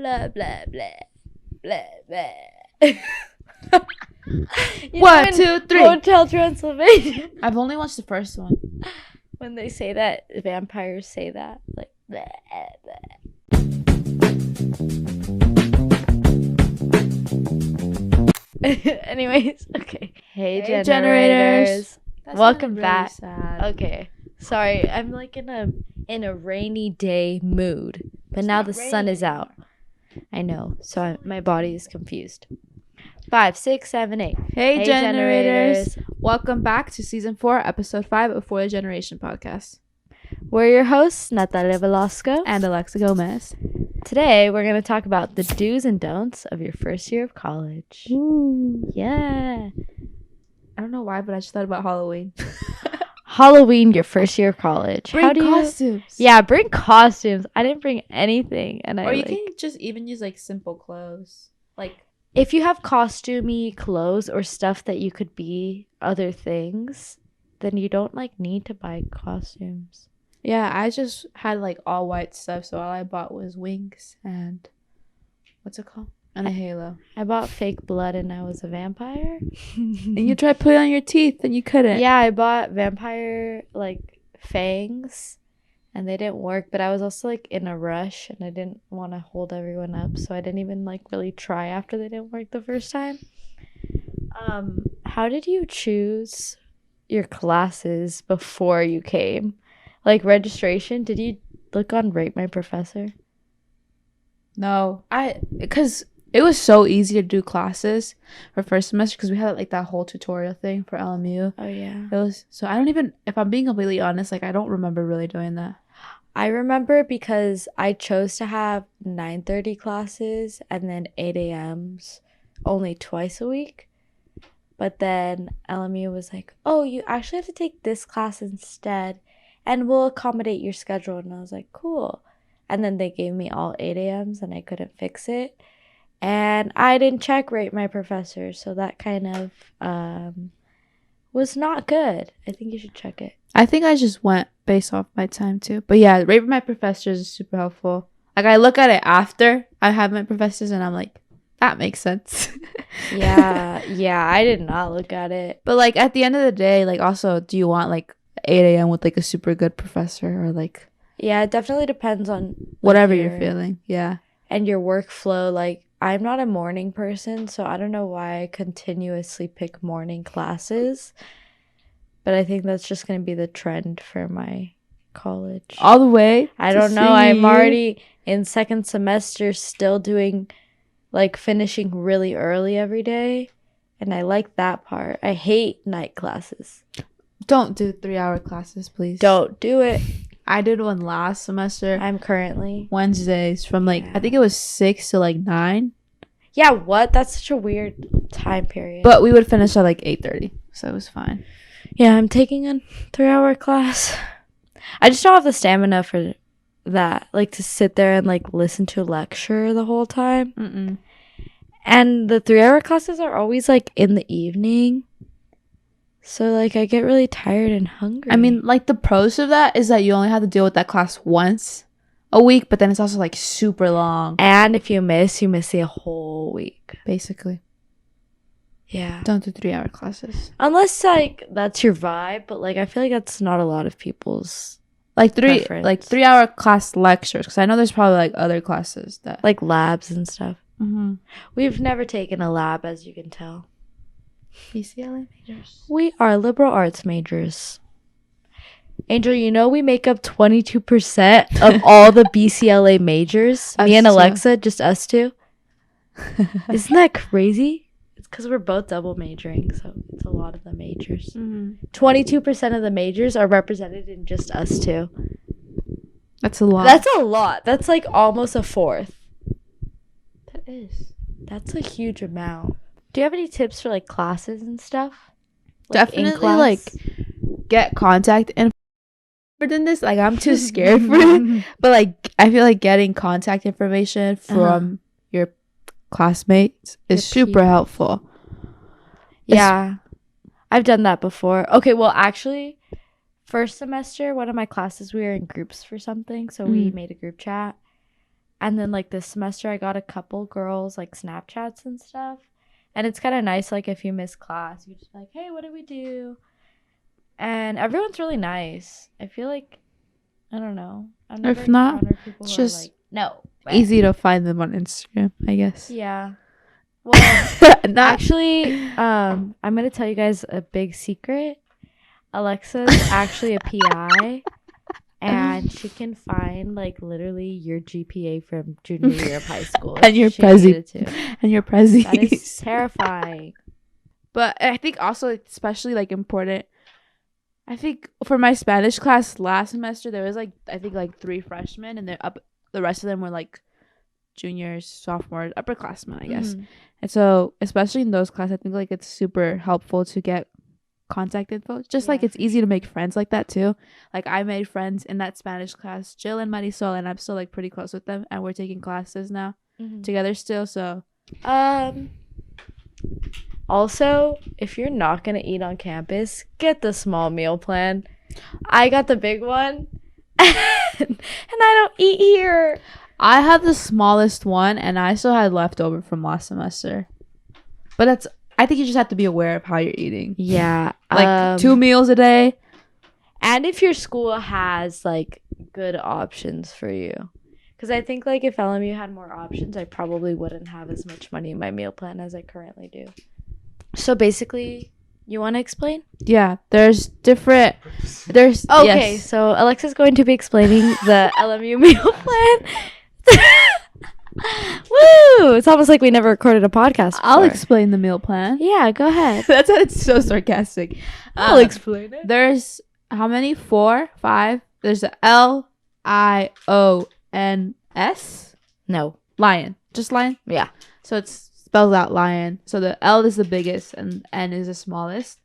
blah, blah, blah, blah, blah. 1, 2, 3. Hotel Transylvania. I've only watched the first one. When they say that, vampires say that. Like, blah, blah. Anyways, okay. Hey generators. Welcome really back. Sad. Okay. Sorry, I'm like in a rainy day mood. But now the sun is out. I know. So my body is confused. 5, 6, 7, 8. Hey generators. Welcome back to season 4, episode 5 of For the Generation podcast. We're your hosts, Natalia Velasco And Alexa Gomez. Today, we're going to talk about the do's and don'ts of your first year of college. Ooh. Yeah. I don't know why, but I just thought about Halloween. Halloween, your first year of college. Bring costumes. Yeah, bring costumes. I didn't bring anything. Or you can just even use like simple clothes. Like if you have costumey clothes or stuff that you could be other things, then you don't like need to buy costumes. Yeah, I just had like all white stuff, so all I bought was wings and what's it called? And a halo. I bought fake blood and I was a vampire. And you tried putting on your teeth and you couldn't. Yeah, I bought vampire like fangs and they didn't work, but I was also like in a rush and I didn't want to hold everyone up, so I didn't even like really try after they didn't work the first time. How did you choose your classes before you came? Like registration, did you look on Rate My Professor? No, because it was so easy to do classes for first semester because we had like that whole tutorial thing for LMU. Oh yeah. It was so I don't even, if I'm being completely honest, like I don't remember really doing that. I remember because I chose to have 9:30 classes and then 8 a.m.s only twice a week. But then LMU was like, oh, you actually have to take this class instead and we'll accommodate your schedule. And I was like, cool. And then they gave me all 8 a.m.s and I couldn't fix it. And I didn't check Rate My Professor. So that kind of was not good. I think you should check it. I think I just went based off my time too. But yeah, Rate My Professors is super helpful. Like I look at it after I have my professors and I'm like, that makes sense. Yeah, I did not look at it. But like at the end of the day, like also, do you want like 8 a.m. with like a super good professor or like? Yeah, it definitely depends on like, whatever you're feeling. Yeah. And your workflow. Like I'm not a morning person, so I don't know why I continuously pick morning classes. But I think that's just going to be the trend for my college. All the way? I don't know. I'm already in second semester still doing like finishing really early every day. And I like that part. I hate night classes. Don't do 3-hour classes, please. Don't do it. I did one last semester. I'm currently Wednesdays from like, I think it was 6 to like 9. Yeah, what? That's such a weird time period. But we would finish at like 8:30. So it was fine. Yeah, I'm taking a 3-hour class. I just don't have the stamina for that. Like to sit there and like listen to a lecture the whole time. Mm-mm. And the 3-hour classes are always like in the evening. So like I get really tired and hungry. I mean, like the pros of that is that you only have to deal with that class once a week, but then it's also like super long. And if you miss the whole week. Basically. Yeah. Don't do 3-hour classes. Unless like that's your vibe, but like I feel like that's not a lot of people's like preference. 3-hour class lectures, because I know there's probably like other classes that like labs and stuff. Mm-hmm. We've never taken a lab, as you can tell. BCLA majors. We are liberal arts majors. Angel, you know we make up 22% of all the BCLA majors. Me and Alexa, just us two. Isn't that crazy? It's because we're both double majoring, so it's a lot of the majors. 22% of the majors are represented in just us two. That's a lot. That's a lot. That's like almost a fourth. That is. That's a huge amount. Do you have any tips for like classes and stuff? Like, definitely like get contact info. Than this, like I'm too scared for it. But like I feel like getting contact information from your classmates is super helpful. Yeah. I've done that before. Okay, well actually first semester, one of my classes we were in groups for something, so we made a group chat. And then like this semester I got a couple girls like Snapchats and stuff. And it's kind of nice, like if you miss class, you just be like, hey, what did we do? And everyone's really nice. I feel like, I don't know. I've never If not, encountered people it's who are just like, no. easy to find them on Instagram, I guess. Yeah. Well, actually, I'm going to tell you guys a big secret. Alexa's actually a PI. And she can find like literally your GPA from junior year of high school. And your Prezi. And your Prezi. That is terrifying. But I think also especially like important. I think for my Spanish class last semester there was like I think like 3 freshmen and the rest of them were like juniors, sophomores, upperclassmen, I guess. Mm-hmm. And so especially in those classes I think like it's super helpful to get contact info, just like it's easy to make friends like that too. Like I made friends in that Spanish class, Jill and Marisol, and I'm still like pretty close with them, and we're taking classes now together still. So also, if you're not gonna eat on campus, get the small meal plan. I got the big one and I don't eat here. I had the smallest one and I still had leftover from last semester, but I think you just have to be aware of how you're eating. Yeah. Like 2 meals a day. And if your school has like good options for you. Because I think like if LMU had more options, I probably wouldn't have as much money in my meal plan as I currently do. So basically, you want to explain? Yeah. Okay, yes. So Alexa's going to be explaining the LMU meal plan. Woo! It's almost like we never recorded a podcast before. I'll explain the meal plan. Yeah, go ahead. It's so sarcastic. I'll explain it. There's how many? 4, 5. There's the LIONS. No. Lion. Just lion? Yeah. So it's spelled out lion. So the L is the biggest and N is the smallest.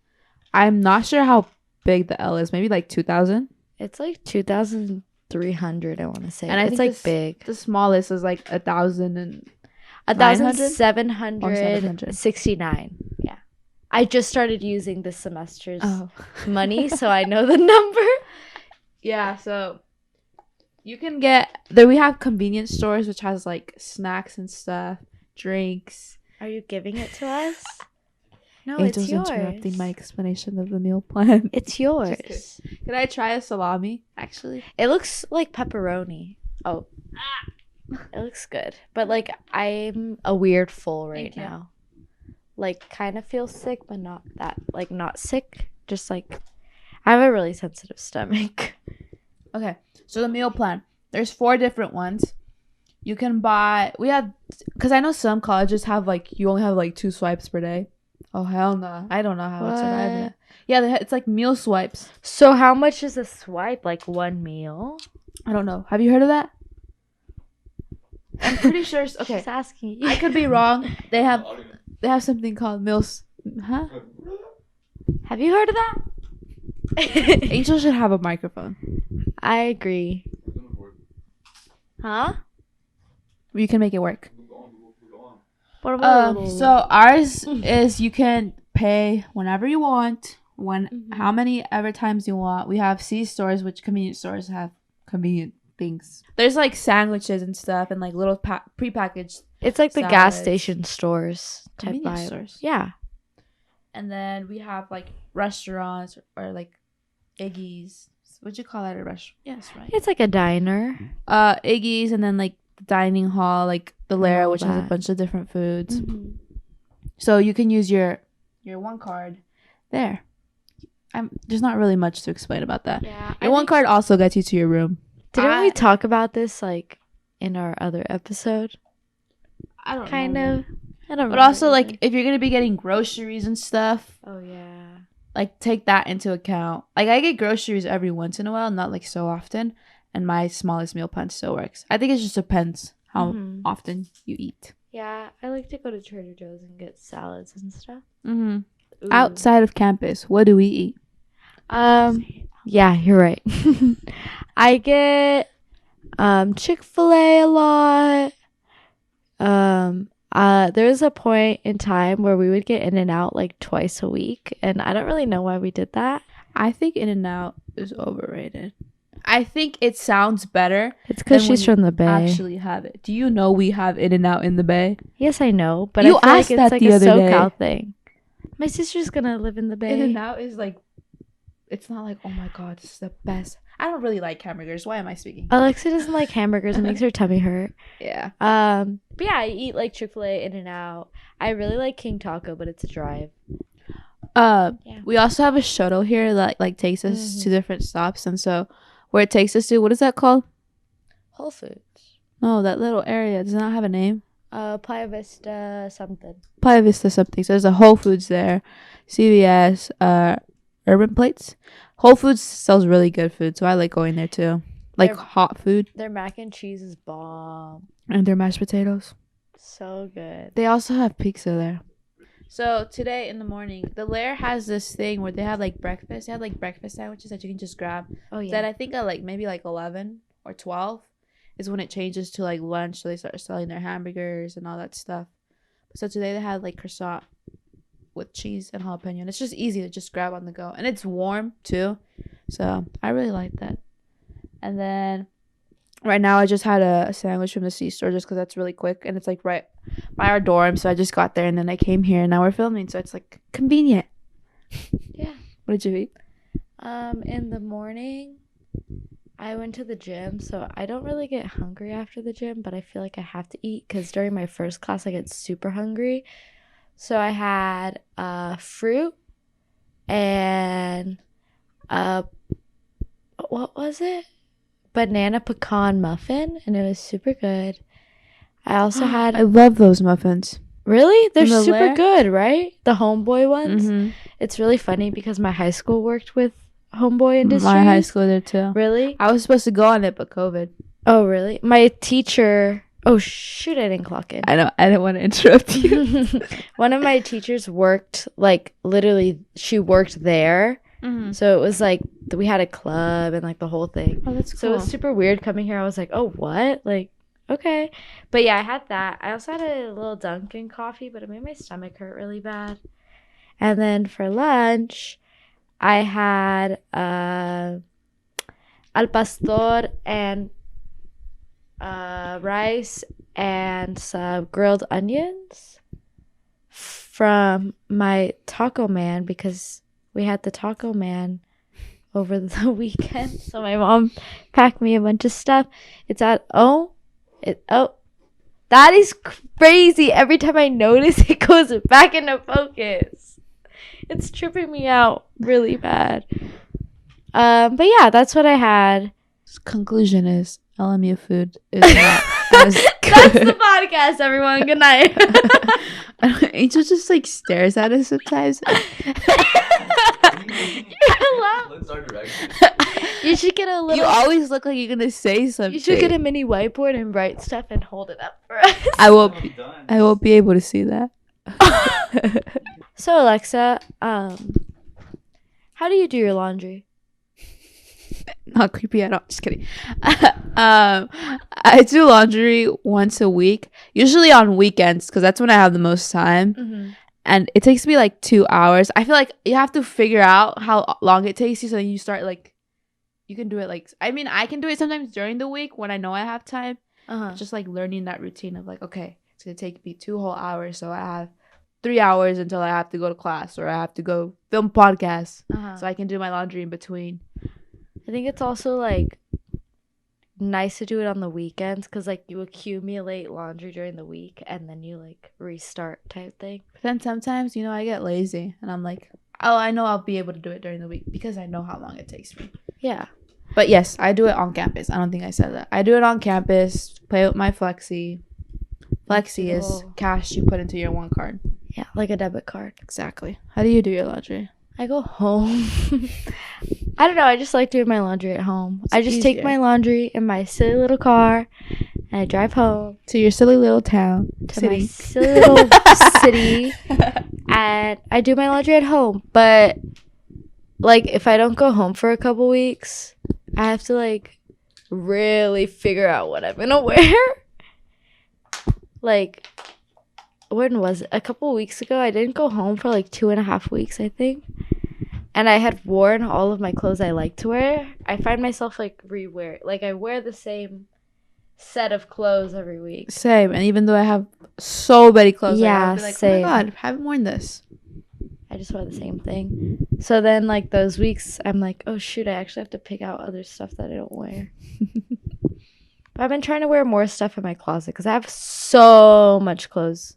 I'm not sure how big the L is. Maybe like 2,000. It's like 2,300, I want to say. And it's like big. The smallest is like 1,000 and 1,769. Yeah. I just started using this semester's money, so I know the number. Yeah, so you can get there. We have convenience stores which has like snacks and stuff, drinks. Are you giving it to us? No, Angel's it's yours. Interrupting my explanation of the meal plan. It's yours. Can I try a salami? Actually, it looks like pepperoni. Oh, it looks good, but like I'm a weird full right now. Like kind of feel sick, but not that like not sick. Just like I have a really sensitive stomach. Okay, so the meal plan. There's 4 different ones. You can buy. Because I know some colleges have like you only have like 2 swipes per day. Oh hell no! I don't know how to survive that. Yeah, it's like meal swipes. So how much is a swipe? Like 1 meal? I don't know. Have you heard of that? I'm pretty sure. Okay, she's asking you. I could be wrong. They have something called meals. Huh? Have you heard of that? Angel should have a microphone. I agree. Huh? You can make it work. What so ours is you can pay whenever you want, how many ever times you want. We have C stores, which convenience stores have convenient things. There's like sandwiches and stuff and like little prepackaged. It's like salads. The gas station stores type convenience stores. Yeah. And then we have like restaurants or like Iggy's. What'd you call that, a restaurant? Yes, right. It's like a diner. Iggy's, and then like the dining hall, like the Lara, which has a bunch of different foods. Mm-hmm. So you can use your one card there. There's not really much to explain about that. Yeah, your one card also gets you to your room. Didn't we talk about this like in our other episode? I don't kind know. Of. I don't. But also like if you're gonna be getting groceries and stuff. Oh yeah. Like take that into account. Like I get groceries every once in a while, not like so often, and my smallest meal plan still works. I think it just depends how often you eat. Yeah, I like to go to Trader Joe's and get salads and stuff. Mm-hmm. Outside of campus, what do we eat? Yeah, you're right. I get Chick-fil-A a lot. There was a point in time where we would get In-N-Out like twice a week, and I don't really know why we did that. I think In-N-Out is overrated. I think it sounds better. It's because she's from the Bay. Actually have it. Do you know we have In-N-Out in the Bay? Yes, I know. But you I feel asked like that it's like the a other SoCal day. thing. My sister's gonna live in the Bay. In-N-Out is like, it's not like, oh my god, this is the best. I don't really like hamburgers. Why am I speaking? Alexa doesn't like hamburgers. It makes her tummy hurt. Yeah. But yeah, I eat like Chick-fil-A, In-N-Out. I really like King Taco, but it's a drive. We also have a shuttle here that like takes us to different stops, and so where it takes us to, what is that called? Whole Foods. No, that little area does not have a name. Playa Vista something. Playa Vista something. So there's a Whole Foods there, CVS, Urban Plates. Whole Foods sells really good food, so I like going there too. Like hot food. Their mac and cheese is bomb. And their mashed potatoes. So good. They also have pizza there. So today in the morning, the Lair has this thing where they have like breakfast. They have like breakfast sandwiches that you can just grab. Oh yeah. That I think at like maybe like 11 or 12 is when it changes to like lunch. So they start selling their hamburgers and all that stuff. So today they had like croissant with cheese and jalapeno. And it's just easy to just grab on the go. And it's warm too. So I really like that. And then right now I just had a sandwich from the C-store just because that's really quick. And it's like right by our dorm. So I just got there and then I came here and now we're filming. So it's like convenient. Yeah. What did you eat? In the morning, I went to the gym. So I don't really get hungry after the gym, but I feel like I have to eat because during my first class, I get super hungry. So I had fruit and what was it? Banana pecan muffin, and it was super good. I also had... I love those muffins. Really? They're super good, right? The Homeboy ones? Mm-hmm. It's really funny because my high school worked with Homeboy Industries. My high school did too. Really? I was supposed to go on it, but COVID. Oh, really? My teacher... Oh, shoot, I didn't clock in. I know. I didn't want to interrupt you. One of my teachers worked, like, literally, she worked there. Mm-hmm. So it was like we had a club and like the whole thing. Oh, that's cool. So it was super weird coming here. I was like, oh, what? Like, okay. But yeah, I had that. I also had a little Dunkin' coffee, but it made my stomach hurt really bad. And then for lunch, I had al pastor and rice and some grilled onions from my taco man because we had the taco man over the weekend. So my mom packed me a bunch of stuff. It's at that is crazy. Every time I notice it goes back into focus. It's tripping me out really bad. But yeah, that's what I had. Conclusion is LMU food is not as good. That's the podcast, everyone. Good night. Angel just like stares at us sometimes. You should get a little... You always look like you're gonna say something. You should get a mini whiteboard and write stuff and hold it up for us. I won't be able to see that. So Alexa, how do you do your laundry? Not creepy at all. Just kidding. I do laundry once a week, usually on weekends because that's when I have the most time. Mm-hmm. And it takes me like 2 hours. I feel like you have to figure out how long it takes you so then you start like, you can do it like, I mean, I can do it sometimes during the week when I know I have time. Just like learning that routine of like, okay, it's going to take me 2 whole hours. So I have 3 hours until I have to go to class or I have to go film podcasts. So I can do my laundry in between. I think it's also like nice to do it on the weekends because like you accumulate laundry during the week and then you like restart type thing. But then sometimes, I get lazy and I'm like, oh, I know I'll be able to do it during the week because I know how long it takes me. Yeah. But yes, I do it on campus. I don't think I said that. I do it on campus, play with my Flexi. Flexi is cash you put into your one card. Yeah, like a debit card. Exactly. How do you do your laundry? I go home. I don't know. I just like doing my laundry at home. I just take my laundry in my silly little car and I drive home. To your silly little town. My silly little city. And I do my laundry at home. But, like, if I don't go home for a couple weeks, I have to, like, really figure out what I'm going to wear. Like, when was it? A couple weeks ago, I didn't go home for, like, 2.5 weeks, I think. and I had worn all of my clothes I like to wear, I find myself like I wear the same set of clothes every week. Same. And even though I have so many clothes, Yeah, I'll be like, same. oh my god, I haven't worn this. I just wear the same thing. So then like those weeks I'm like, oh shoot, I actually have to pick out other stuff that I don't wear. But I've been trying to wear more stuff in my closet because I have so much clothes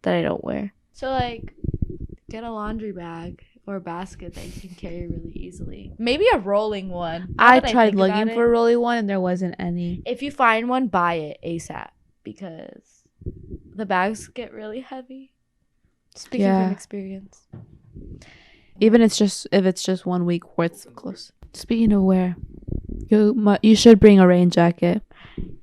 that I don't wear. So like get a laundry bag or a basket that you can carry really easily. Maybe a rolling one. I tried looking for a rolling one and there wasn't any. If you find one, buy it ASAP because the bags get really heavy. Speaking from experience. Even if it's just 1 week worth of clothes. Speaking of wear, you should bring a rain jacket.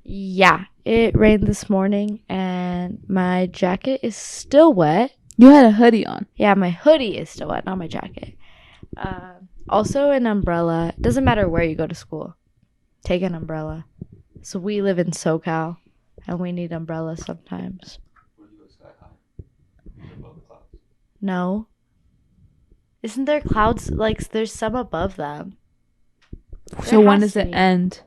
Yeah, it rained this morning and my jacket is still wet. You had a hoodie on. Yeah, my hoodie is still wet, not my jacket. Also, an umbrella. It doesn't matter where you go to school. Take an umbrella. So we live in SoCal, and we need umbrellas sometimes. Where do you go sky high? Above the clouds. No. Isn't there clouds? Like, there's some above them. So when does it end?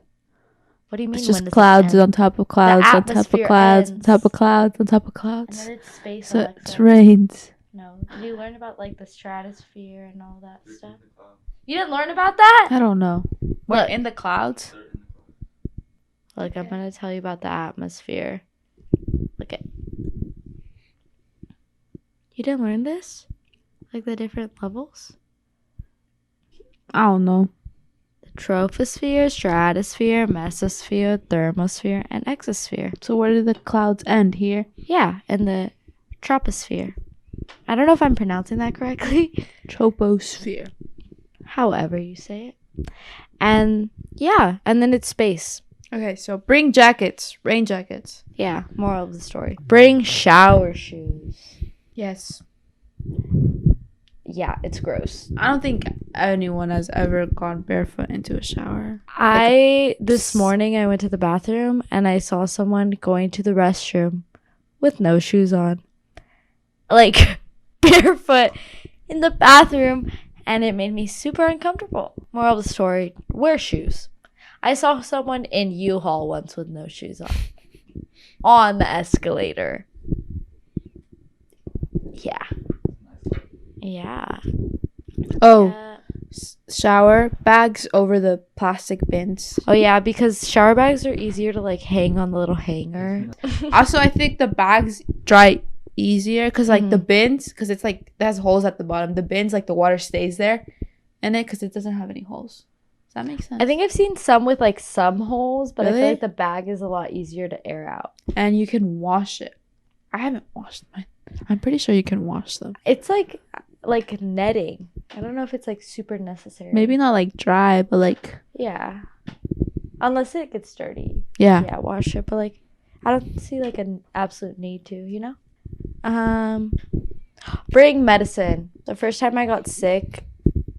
What do you mean? It's just clouds on top of clouds on top of clouds on top of clouds on top of clouds. And then it's space. So it rains. No. Did you learn about like the stratosphere and all that stuff? You didn't learn about that? I don't know. Look, in the clouds? Look, I'm gonna tell you about the atmosphere. Look at. You didn't learn this? Like the different levels? I don't know. Troposphere, stratosphere, mesosphere, thermosphere, and exosphere. So where do the clouds end? Here? Yeah, in the troposphere. I don't know if I'm pronouncing that correctly. Troposphere. However you say it. And yeah, and then it's space. Okay, so bring jackets. Rain jackets. Yeah, moral of the story. Bring shower shoes. Yes. Yeah, it's gross. I don't think anyone has ever gone barefoot into a shower. This morning I went to the bathroom and I saw someone going to the restroom with no shoes on. Like barefoot in the bathroom, and it made me super uncomfortable. Moral of the story, wear shoes. I saw someone in U-Haul once with no shoes on the escalator. Yeah. Yeah. Oh, Yeah. Shower bags over the plastic bins. Oh yeah, because shower bags are easier to like hang on the little hanger. Also, I think the bags dry easier because like the bins, because it's like it has holes at the bottom. The bins, like the water stays there in it because it doesn't have any holes. Does that make sense? I think I've seen some with like some holes, but Really? I feel like the bag is a lot easier to air out. And you can wash it. I haven't washed mine. I'm pretty sure you can wash them. It's like netting. I don't know if it's like super necessary. Maybe not like dry, but like Yeah. Unless it gets dirty. yeah. Yeah, wash it. But like I don't see like an absolute need to, you know? Bring medicine. The first time I got sick,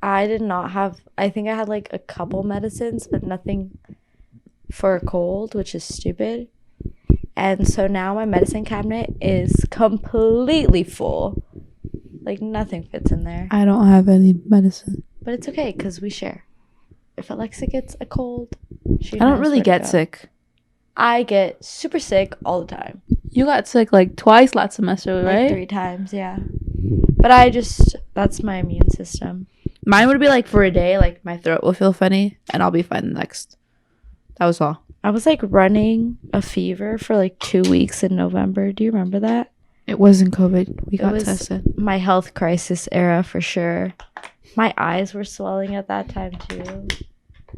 I did not have, I think I had like a couple medicines, but nothing for a cold, which is stupid. And so now my medicine cabinet is completely full. Like nothing fits in there. I don't have any medicine. But it's okay because we share. If Alexa gets a cold, she I don't knows really where to get go. sick. I get super sick all the time. You got sick like twice last semester, right? Like 3 times, yeah. But that's my immune system. Mine would be like for a day, like my throat will feel funny and I'll be fine the next. That was all. I was like running a fever for like 2 weeks in November. Do you remember that? It wasn't COVID. We It got was tested. my health crisis era for sure. My eyes were swelling at that time too.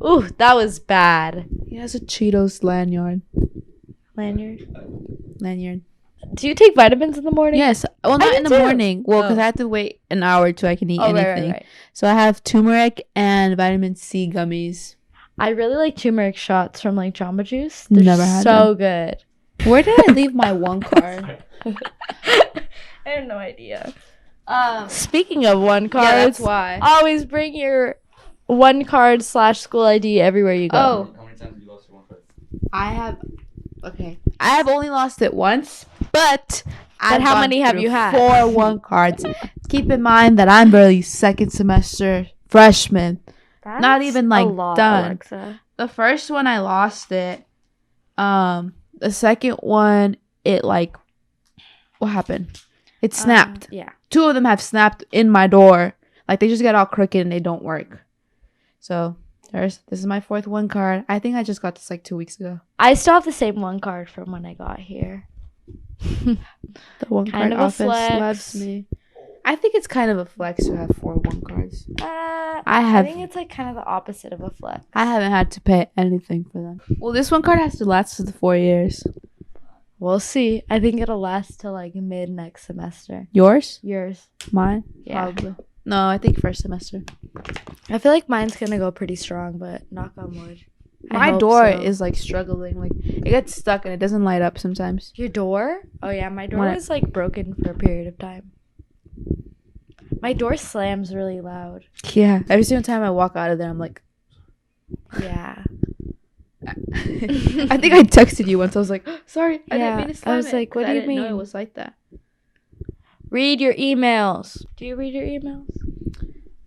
Ooh, that was bad. He has a Cheetos lanyard. Lanyard. Do you take vitamins in the morning? Yes. Well, not do in the too. morning. Well, because I have to wait an hour till I can eat anything. Right. So I have turmeric and vitamin C gummies. I really like turmeric shots from like Jamba Juice. They're Never had so good. Where did I leave my one card? I have no idea. Speaking of one cards, Yeah, that's why. always bring your one card / school ID everywhere you go. Oh. How many times have you lost your one card? I have only lost it once, but I've how gone many have through you had? 4 1 cards. Keep in mind that I'm barely second semester freshman. That's Not even like a lot, done. Alexa. The first one I lost it. The second one, it like, what happened? It snapped. Yeah. 2 of them have snapped in my door. Like they just get all crooked and they don't work. So this is my 4th one card. I think I just got this like 2 weeks ago. I still have the same one card from when I got here. The one Kind card of a office flex. loves me. I think it's kind of a flex to have 4 one cards. I think it's like kind of the opposite of a flex. I haven't had to pay anything for them. Well, this one card has to last for the 4 years. We'll see. I think it'll last till like mid next semester. Yours? Yours. Mine? Yeah. Probably. No, I think first semester. I feel like mine's gonna go pretty strong, but knock on wood. My door is like struggling. Like it gets stuck and it doesn't light up sometimes. Your door? Oh yeah, my door When was like broken for a period of time. My door slams really loud. Yeah. Every single time I walk out of there, I'm like, Yeah. I think I texted you once. I was like, sorry, I didn't mean to slam I was it. like, what 'Cause do I you didn't know mean? it was like that. Read your emails. Do you read your emails?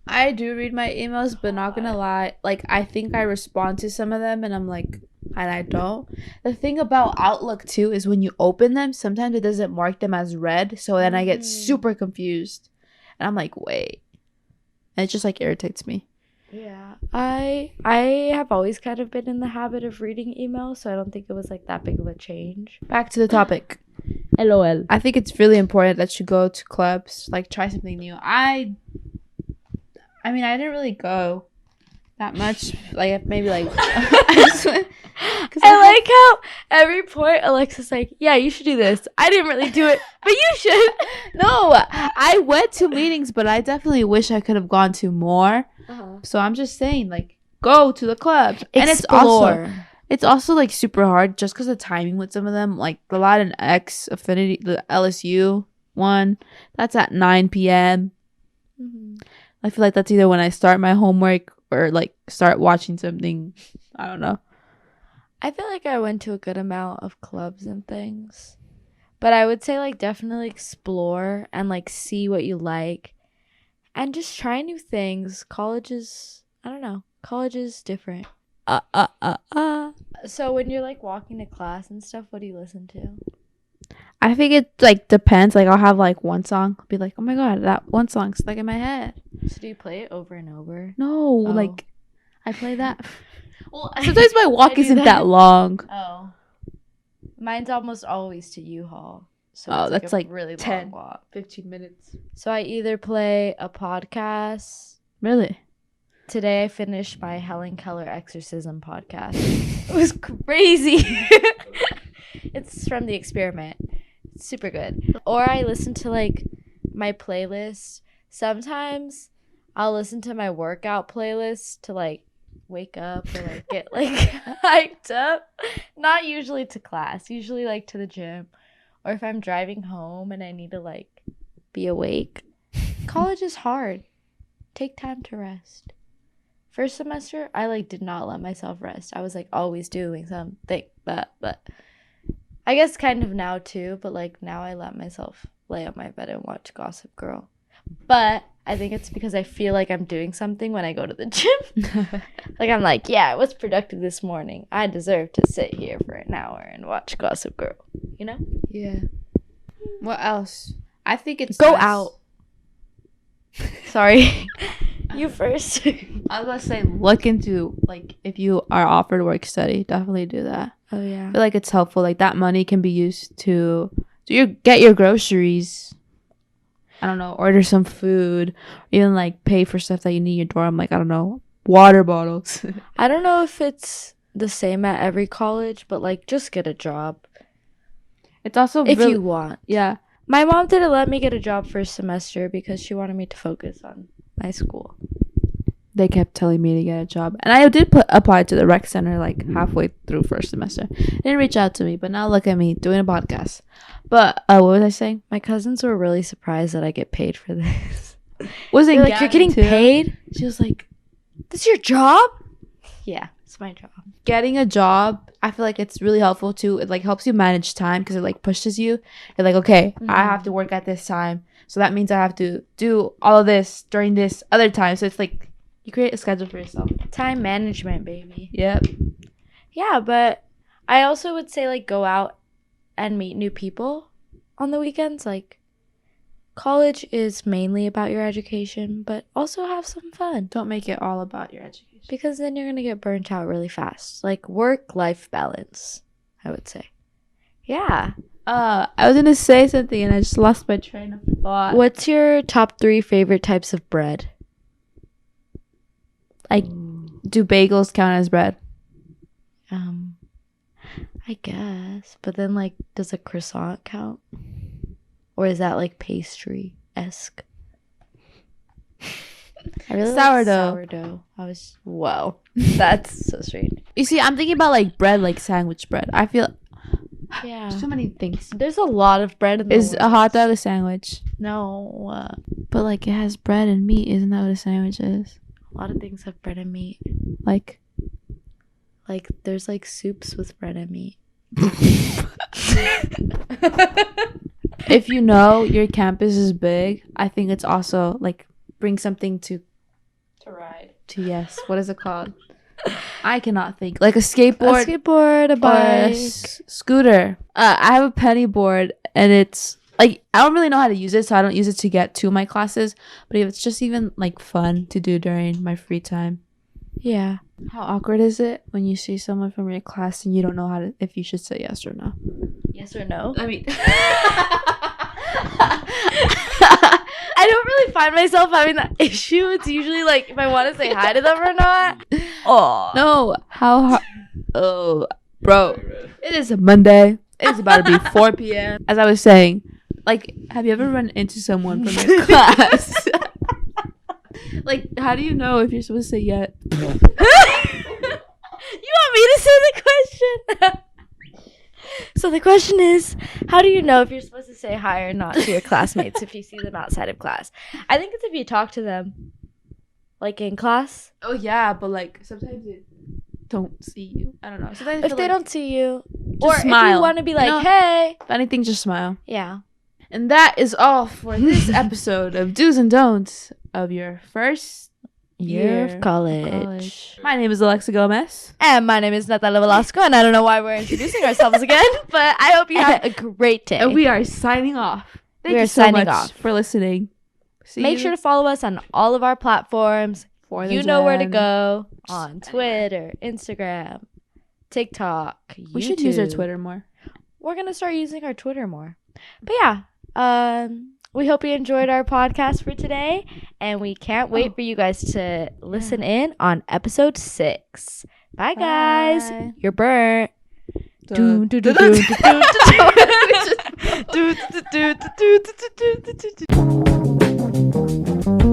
I do read my emails, but not gonna lie, like I think I respond to some of them and I'm like, and I don't. The thing about Outlook too is when you open them, sometimes it doesn't mark them as read, so then I get super confused. And I'm like, wait. And it just like irritates me. Yeah. I have always kind of been in the habit of reading emails, so I don't think it was like that big of a change. Back to the topic. LOL. I think it's really important that you go to clubs, like try something new. I mean, I didn't really go that much. Like maybe like I like how every point Alexa's like, yeah, you should do this. I didn't really do it, but you should. No, I went to meetings, but I definitely wish I could have gone to more. So I'm just saying, like, go to the clubs. And it's also like super hard just because of timing with some of them. Like the Latin X Affinity, the LSU one, that's at 9 p.m. I feel like that's either when I start my homework or like start watching something. I don't know. I feel like I went to a good amount of clubs and things. But I would say like definitely explore and like see what you like. And just try new things. College is, I don't know. College is different. So when you're like walking to class and stuff, what do you listen to? I think it like depends. Like I'll have like one song. I'll be like, oh my god, that one song's stuck in my head. So do you play it over and over? No, Oh. like I play that. Well, sometimes my walk I do isn't that. that long. Oh. Mine's almost always to U-Haul. So Oh, it's that's a like really 10, long walk. 15 minutes. So I either play a podcast. Really? Today I finished my Helen Keller exorcism podcast. It was crazy. It's from The Experiment. It's super good. Or I listen to like my playlist. Sometimes I'll listen to my workout playlist to like wake up or like get like hyped up. Not usually to class, usually like to the gym. Or if I'm driving home and I need to like be awake. College is hard. Take time to rest. First semester, I like did not let myself rest. I was like always doing something, but I guess kind of now too, but like now I let myself lay on my bed and watch Gossip Girl. But I think it's because I feel like I'm doing something when I go to the gym. Like I'm like, yeah, I was productive this morning. I deserve to sit here for an hour and watch Gossip Girl. You know? Yeah. What else? I think it's Go nice- out. Sorry. You first. I was gonna say look into like if you are offered work study, definitely do that. Oh yeah. I feel like it's helpful. Like that money can be used to get your groceries. I don't know, order some food, even like pay for stuff that you need in your dorm. Like I don't know, water bottles. I don't know if it's the same at every college, but like just get a job It's also if really, you want. yeah. My mom didn't let me get a job first semester because she wanted me to focus on my school. They kept telling me to get a job, and I did apply to the rec center like halfway through first semester. They didn't reach out to me, but now look at me doing a podcast. But what was I saying? My cousins were really surprised that I get paid for this. Wasn't They're like, you're getting paid? She was like, This is your job? Yeah, it's my job. getting a job. I feel like it's really helpful too. It like helps you manage time because it like pushes you. You're like, okay, I have to work at this time, so that means I have to do all of this during this other time. So it's like You create a schedule for yourself. Time management, baby. Yep. Yeah, but I also would say like go out and meet new people on the weekends. Like college is mainly about your education, but also have some fun Don't make it all about your education. because then you're going to get burnt out really fast. Like work-life balance, I would say. Yeah. I was gonna say something and I just lost my train of thought. What's your top 3 favorite types of bread? Like, do bagels count as bread? I guess. But then like does a croissant count? Or is that like pastry-esque? I really Sourdough. like sourdough. Wow. That's so strange. You see, I'm thinking about like bread, like sandwich bread. I feel Yeah. so many things. There's a lot of bread in the Is world. a hot dog a sandwich? No. But like it has bread and meat. Isn't that what a sandwich is? A lot of things have bread and meat. Like, There's like soups with bread and meat. if you know your campus is big, I think it's also like bring something to ride. yes. What is it called? I cannot think. Like a skateboard. A skateboard, a Or bike. scooter. I have a penny board and it's like I don't really know how to use it, so I don't use it to get to my classes. But if it's just even like fun to do during my free time. Yeah. How awkward is it when you see someone from your class and you don't know if you should say yes or no? Yes or no? I mean, I don't really find myself having that issue. It's usually like if I want to say hi to them or not. Oh. no. How hard? Oh, bro. Very red. It is a Monday. It is about to be 4 p.m. As I was saying, like, have you ever run into someone from your class? Like, how do you know if you're supposed to say yes? You want me to say the question? So the question is, how do you know if you're supposed to say hi or not to your classmates if you see them outside of class? I think it's if you talk to them, like in class. Oh yeah, but like sometimes they don't see you. I don't know. Sometimes I If feel they like, don't see you, just or if smile. you want to be like, No. hey, if anything, just smile. yeah. And that is all for this episode of Do's and Don'ts of your first Year of college. My name is Alexa Gomez. And my name is Natalia Velasco, and I don't know why we're introducing ourselves again, but I hope you have a great day. And we are signing off. Thank We you are so signing much off. for listening. Make sure to follow us on all of our platforms. for the You know where to jam. go on Twitter, Instagram, TikTok, We should use our YouTube. Twitter more. We're gonna start using our Twitter more. But yeah, we hope you enjoyed our podcast for today, and we can't wait for you guys to listen in on episode 6. Bye, guys. Bye. You're burnt. Dun, Dun, dun, dun, dun, dun, dun, dun. dun, dun, dun, dun, dun, dun, dun, dun, dun, dun, dun, dun.